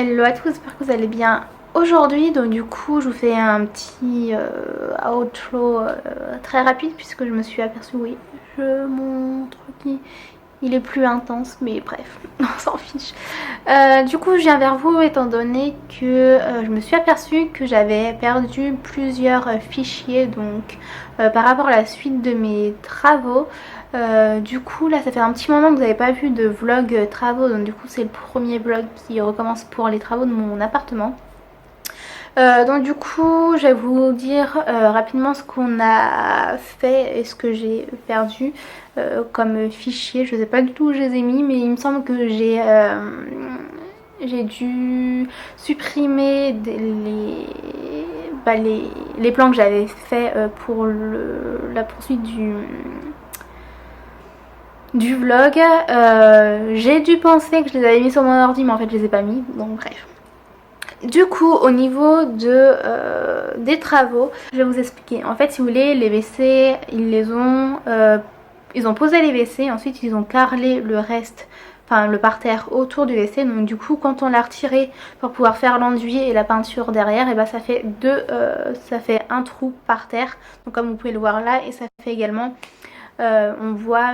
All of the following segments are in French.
Hello à tous, j'espère que vous allez bien aujourd'hui. Donc du coup je vous fais un petit outro très rapide puisque je me suis aperçue, oui, mon truc il est plus intense, mais bref, on s'en fiche. Du coup je viens vers vous étant donné que je me suis aperçue que j'avais perdu plusieurs fichiers donc par rapport à la suite de mes travaux. Du coup là ça fait un petit moment que vous n'avez pas vu de vlog travaux, donc du coup c'est le premier vlog qui recommence pour les travaux de mon appartement. Donc du coup je vais vous dire rapidement ce qu'on a fait et ce que j'ai perdu comme fichier. Je sais pas du tout où je les ai mis, mais il me semble que j'ai dû supprimer les plans que j'avais fait pour la poursuite du vlog. J'ai dû penser que je les avais mis sur mon ordi, mais en fait je les ai pas mis, donc bref. Du coup au niveau des travaux, je vais vous expliquer. En fait si vous voulez, les WC ils ont posé les WC, ensuite ils ont carrelé le reste, enfin le parterre autour du WC. Donc du coup quand on l'a retiré pour pouvoir faire l'enduit et la peinture derrière, et ben ça fait ça fait un trou par terre. Donc comme vous pouvez le voir là, et ça fait également on voit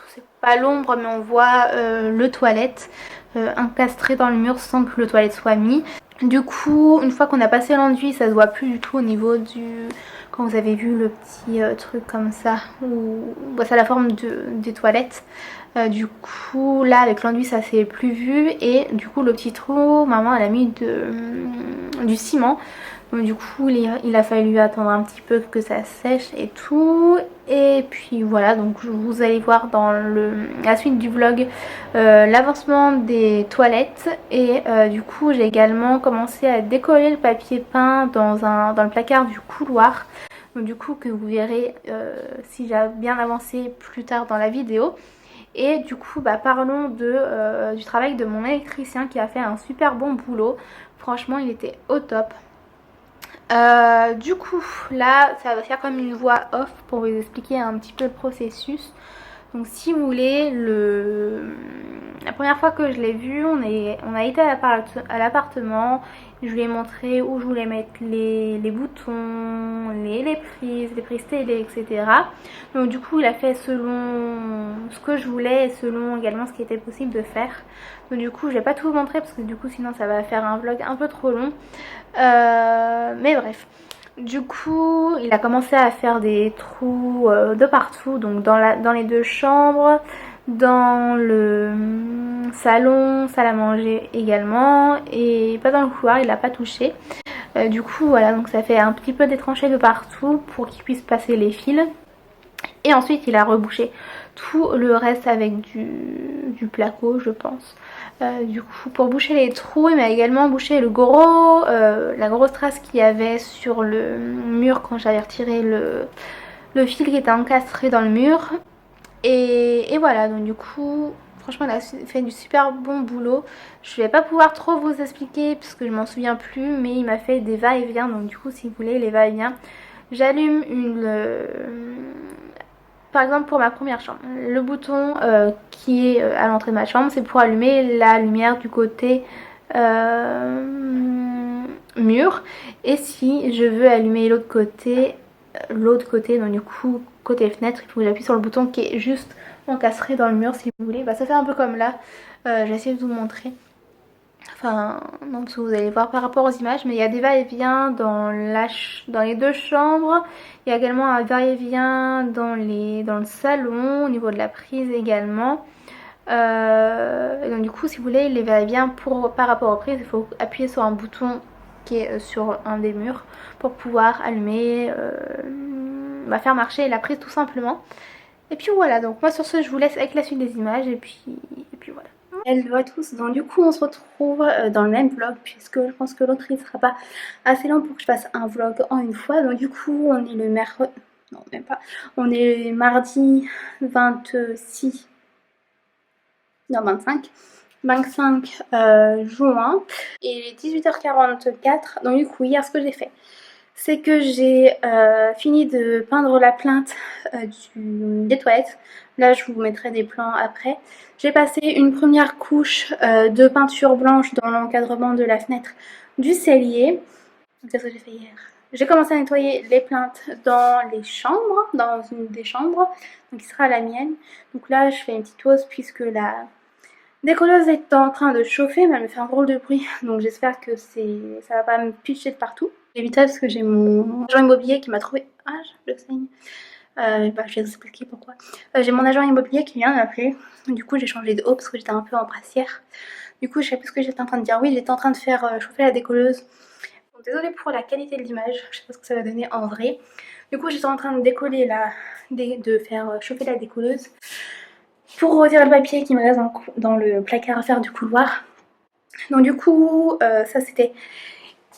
c'est pas l'ombre, mais on voit le toilette encastré dans le mur sans que le toilette soit mis. Du coup une fois qu'on a passé l'enduit, ça se voit plus du tout au niveau du... Quand vous avez vu le petit truc comme ça, où bah, c'est la forme des toilettes. Du coup là avec l'enduit ça s'est plus vu, et du coup le petit trou, maman elle a mis du ciment. Donc du coup il a fallu attendre un petit peu que ça sèche et tout. Et puis voilà, donc vous allez voir dans la suite du vlog l'avancement des toilettes. Et du coup j'ai également commencé à décoller le papier peint dans le placard du couloir. Donc du coup que vous verrez si j'ai bien avancé plus tard dans la vidéo. Et du coup bah, parlons du travail de mon électricien qui a fait un super bon boulot. Franchement il était au top. Du coup là ça va faire comme une voix off pour vous expliquer un petit peu le processus. Donc si vous voulez, la première fois que je l'ai vu, on a été à l'appartement. Je lui ai montré où je voulais mettre les boutons, les prises télé, etc. Donc du coup il a fait selon ce que je voulais et selon également ce qui était possible de faire. Donc du coup je vais pas tout vous montrer parce que du coup sinon ça va faire un vlog un peu trop long. Mais bref. Du coup, il a commencé à faire des trous de partout, donc dans les deux chambres, dans le salon, salle à manger également, et pas dans le couloir, il n'a pas touché. Du coup, voilà, donc ça fait un petit peu des tranchées de partout pour qu'il puisse passer les fils. Et ensuite, il a rebouché tout le reste avec du placo, je pense. Du coup pour boucher les trous, il m'a également bouché la grosse trace qu'il y avait sur le mur quand j'avais retiré le fil qui était encastré dans le mur. Et voilà, donc du coup franchement il a fait du super bon boulot. Je vais pas pouvoir trop vous expliquer parce que je m'en souviens plus, mais il m'a fait des va-et-vient. Donc du coup si vous voulez les va-et-vient, j'allume par exemple pour ma première chambre, le bouton qui est à l'entrée de ma chambre, c'est pour allumer la lumière du côté mur. Et si je veux allumer l'autre côté, donc du coup côté fenêtre, il faut que j'appuie sur le bouton qui est juste encastré dans le mur si vous voulez. Bah, ça fait un peu comme là, j'essaie de vous montrer. Enfin, donc vous allez voir par rapport aux images, mais il y a des va-et-vient dans les deux chambres. Il y a également un va-et-vient dans le salon, au niveau de la prise également. Et donc du coup, si vous voulez les va-et-vient par rapport aux prises, il faut appuyer sur un bouton qui est sur un des murs pour pouvoir allumer, faire marcher la prise tout simplement. Et puis voilà, donc moi sur ce, je vous laisse avec la suite des images et puis voilà. Hello à tous, donc du coup on se retrouve dans le même vlog puisque je pense que l'autre il sera pas assez long pour que je fasse un vlog en une fois. Donc du coup on est le mercredi, non même pas, on est mardi 26, non 25 juin, et il est 18h44. Donc du coup hier ce que j'ai fait, c'est que j'ai fini de peindre la plinthe des toilettes. Là je vous mettrai des plans après. J'ai passé une première couche de peinture blanche dans l'encadrement de la fenêtre du cellier. Qu'est-ce que j'ai fait hier? J'ai commencé à nettoyer les plaintes dans les chambres, dans une des chambres, donc qui sera la mienne. Donc là je fais une petite pause puisque la décolleuse est en train de chauffer, mais elle me fait un drôle de bruit, donc j'espère que ça va pas me pitcher de partout. J'évite parce que j'ai mon agent immobilier qui m'a trouvé... Ah, je saigne. Je vais vous expliquer pourquoi. J'ai mon agent immobilier qui vient de m'appeler. Du coup, j'ai changé de haut parce que j'étais un peu en brassière. Du coup, je sais plus ce que j'étais en train de dire. Oui, j'étais en train de faire chauffer la décolleuse. Donc, désolée pour la qualité de l'image. Je sais pas ce que ça va donner en vrai. Du coup, j'étais en train de décoller de faire chauffer la décolleuse pour retirer le papier qui me reste dans le placard à faire du couloir. Donc, du coup, ça c'était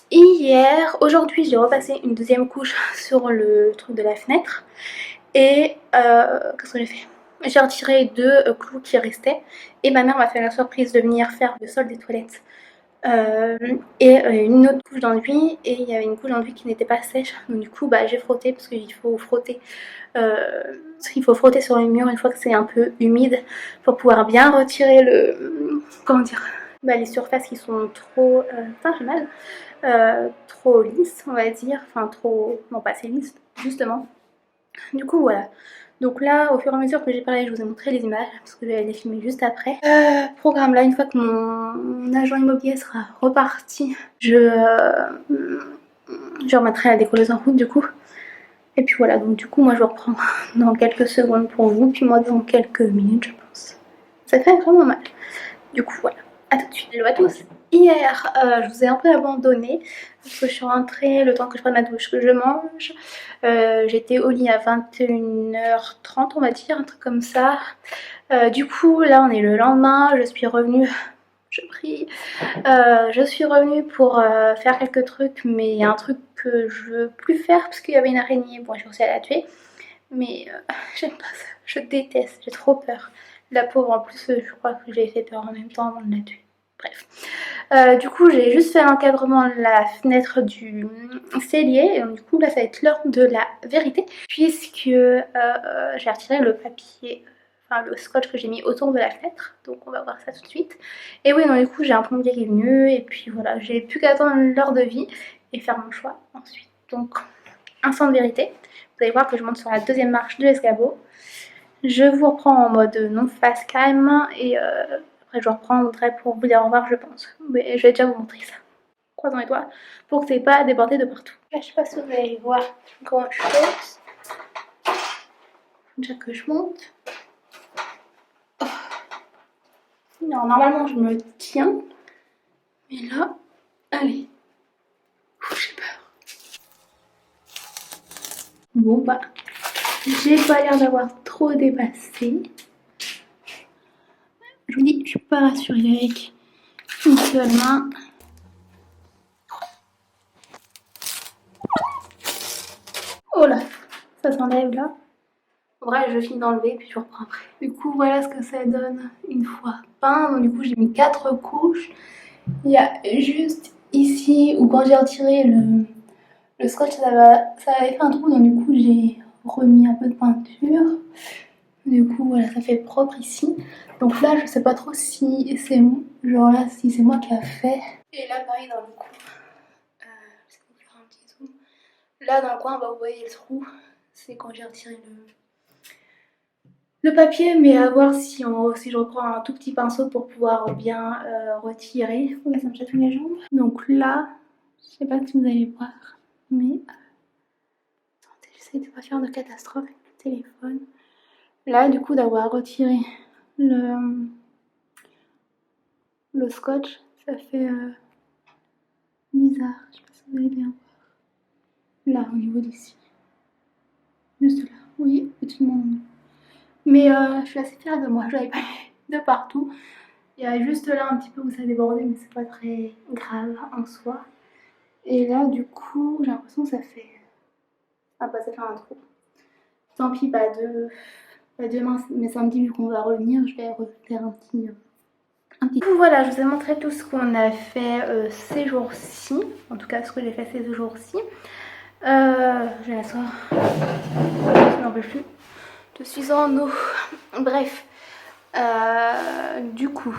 hier. Aujourd'hui, j'ai repassé une deuxième couche sur le truc de la fenêtre. Et qu'est-ce que j'ai fait? J'ai retiré 2 clous qui restaient. Et ma mère m'a fait la surprise de venir faire le sol des toilettes. Une autre couche d'enduit. Et il y avait une couche d'enduit qui n'était pas sèche. Donc du coup, j'ai frotté parce qu'il faut frotter. Il faut frotter sur le mur une fois que c'est un peu humide pour pouvoir bien retirer comment dire, les surfaces qui sont trop... j'ai mal. Trop lisses, on va dire. Enfin, trop... Non, pas assez lisses, justement. Du coup, voilà. Donc là, au fur et à mesure que j'ai parlé, je vous ai montré les images, parce que je vais les filmer juste après. Programme là, une fois que mon agent immobilier sera reparti, je remettrai la décolleuse en route du coup. Et puis voilà, donc du coup, moi je reprends dans quelques secondes pour vous, puis moi dans quelques minutes, je pense. Ça fait vraiment mal. Du coup, voilà. A tout de suite. Hello à tous. Hier, je vous ai un peu abandonné parce que je suis rentrée le temps que je prenne ma douche, que je mange. J'étais au lit à 21h30, on va dire, un truc comme ça. Du coup, là, on est le lendemain. Je suis revenue. Je prie. Je suis revenue pour faire quelques trucs, mais il y a un truc que je veux plus faire parce qu'il y avait une araignée. Bon, j'ai réussi à la tuer, mais j'aime pas ça. Je déteste. J'ai trop peur. La pauvre, en plus, je crois que j'ai fait peur en même temps avant de la tuer. Bref. Du coup, j'ai juste fait l'encadrement de la fenêtre du cellier. Et donc, du coup, là, ça va être l'heure de la vérité. Puisque j'ai retiré le papier, enfin le scotch que j'ai mis autour de la fenêtre. Donc, on va voir ça tout de suite. Et oui, donc, du coup, j'ai un plombier qui est venu. Et puis voilà, j'ai plus qu'à attendre l'heure de vie et faire mon choix ensuite. Donc, instant de vérité. Vous allez voir que je monte sur la deuxième marche de l'escabeau. Je vous reprends en mode non face cam et après je reprendrai pour vous dire au revoir je pense. Mais je vais déjà vous montrer ça. Croisons les doigts pour que c'est pas débordé de partout. Là je sais pas si vous allez voir grand chose. Déjà que je monte. Oh. Alors, normalement je me tiens. Mais là, allez. J'ai peur. Bon j'ai pas l'air d'avoir trop dépassé. Je vous dis, je suis pas rassurée avec une seule main. Oh là, ça s'enlève là. En vrai, je finis d'enlever puis je reprends après. Du coup, voilà ce que ça donne une fois peint. Donc, du coup, j'ai mis 4 couches. Il y a juste ici où quand j'ai retiré le scotch, ça avait fait un trou. Donc, du coup, j'ai remis un peu de peinture. Du coup, voilà, ça fait propre ici. Donc là, je sais pas trop si c'est genre là, si c'est moi qui a fait. Et là, pareil dans le coin. Je vais vous faire un petit zoom. Là, dans le coin, vous voyez le trou. C'est quand j'ai retiré le papier, mais à voir si je reprends un tout petit pinceau pour pouvoir bien retirer. Là, ça me chatouille les jambes. Donc là, je sais pas si vous allez voir, mais attendez, j'essaie de pas faire de catastrophe avec le téléphone. Là, du coup, d'avoir retiré le scotch, ça fait bizarre. Je sais pas si vous allez bien voir. Là, au niveau d'ici. Juste là. Oui, petit monde. Mais je suis assez fière de moi. Je l'avais pas de partout. Il y a juste là un petit peu où ça a débordé, mais c'est pas très grave en soi. Et là, du coup, j'ai l'impression que ça fait... Ah bah ça fait un trou. Tant pis, pas demain, mais samedi, vu qu'on va revenir, je vais refaire un petit... Voilà, je vous ai montré tout ce qu'on a fait ces jours-ci. En tout cas, ce que j'ai fait ces jours-ci. Je vais m'asseoir. Je n'en peux plus. Je suis en eau. Bref. Du coup.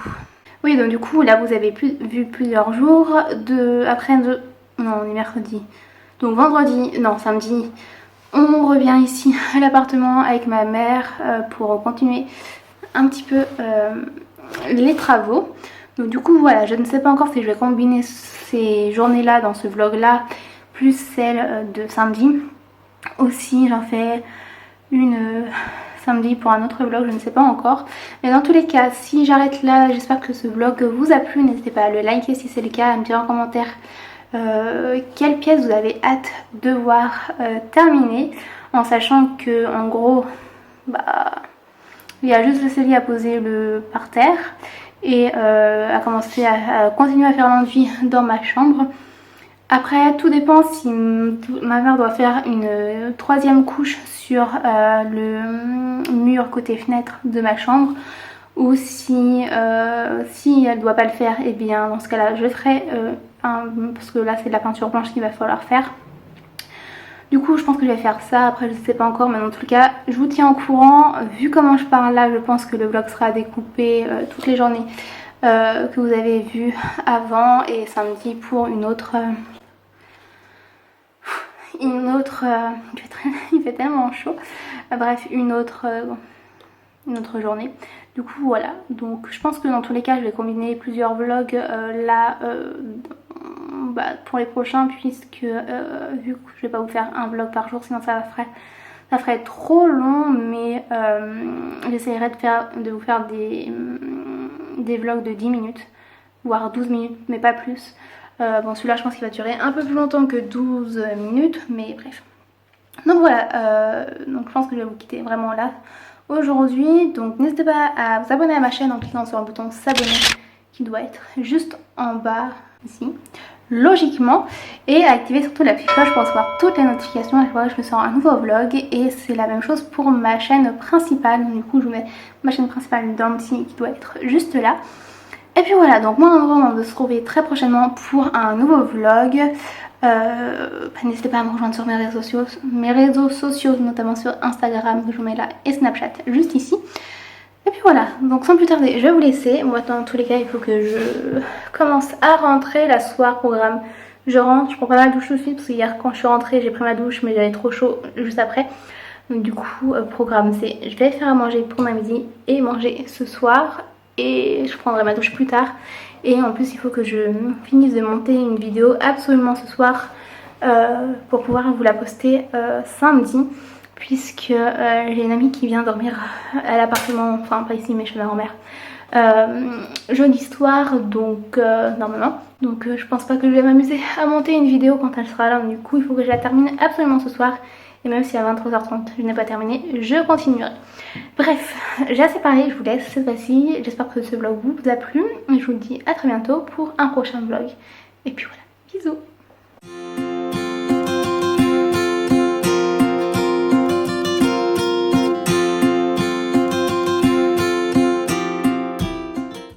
Oui, donc du coup, là, vous avez vu plusieurs jours. Non, on est mercredi. Donc vendredi, non, samedi, on revient ici à l'appartement avec ma mère pour continuer un petit peu les travaux. Donc du coup, voilà, je ne sais pas encore si je vais combiner ces journées-là dans ce vlog-là, plus celle de samedi. Aussi, j'en fais une samedi pour un autre vlog, je ne sais pas encore. Mais dans tous les cas, si j'arrête là, j'espère que ce vlog vous a plu. N'hésitez pas à le liker si c'est le cas, à me dire en commentaire quelle pièce vous avez hâte de voir terminer. En sachant que en gros, bah, il y a juste le cellier à poser le par terre et à commencer à continuer à faire l'enduit dans ma chambre. Après, tout dépend si ma mère doit faire une troisième couche sur le mur côté fenêtre de ma chambre, ou si elle doit pas le faire, et bien dans ce cas là je ferai parce que là c'est de la peinture blanche qu'il va falloir faire. Du coup je pense que je vais faire ça, après je sais pas encore, mais dans tout cas je vous tiens au courant. Vu comment je parle là, je pense que le vlog sera découpé toutes les journées que vous avez vu avant, et samedi pour une autre il fait tellement chaud, bref, une autre journée. Du coup voilà, donc je pense que dans tous les cas je vais combiner plusieurs vlogs pour les prochains, puisque vu que je vais pas vous faire un vlog par jour, sinon ça ferait trop long, mais j'essaierai de vous faire des vlogs de 10 minutes, voire 12 minutes, mais pas plus. Bon, celui-là je pense qu'il va durer un peu plus longtemps que 12 minutes, mais bref. Donc voilà, donc je pense que je vais vous quitter vraiment là aujourd'hui. Donc n'hésitez pas à vous abonner à ma chaîne en cliquant sur le bouton s'abonner qui doit être juste en bas ici, logiquement, et à activer surtout la petite cloche pour recevoir toutes les notifications à chaque fois que je me sors un nouveau vlog. Et c'est la même chose pour ma chaîne principale, donc du coup je vous mets ma chaîne principale dans le petit qui doit être juste là. Et puis voilà, donc moi on va se retrouver très prochainement pour un nouveau vlog. N'hésitez pas à me rejoindre sur mes réseaux sociaux, notamment sur Instagram que je vous mets là, et Snapchat juste ici. Et puis voilà, donc sans plus tarder je vais vous laisser. Moi dans tous les cas il faut que je commence à rentrer. La soirée programme, je rentre, je prends pas ma douche tout de suite parce qu'hier quand je suis rentrée j'ai pris ma douche mais j'avais trop chaud juste après. Donc du coup programme c'est je vais faire à manger pour ma midi et manger ce soir, et je prendrai ma douche plus tard. Et en plus il faut que je finisse de monter une vidéo absolument ce soir pour pouvoir vous la poster samedi, puisque j'ai une amie qui vient dormir à l'appartement, enfin pas ici mais chez ma grand-mère jeudi soir, donc normalement. Donc je pense pas que je vais m'amuser à monter une vidéo quand elle sera là, donc du coup il faut que je la termine absolument ce soir. Et même si à 23h30 je n'ai pas terminé, je continuerai. Bref, j'ai assez parlé, je vous laisse cette fois-ci. J'espère que ce vlog vous a plu. Je vous dis à très bientôt pour un prochain vlog. Et puis voilà, bisous.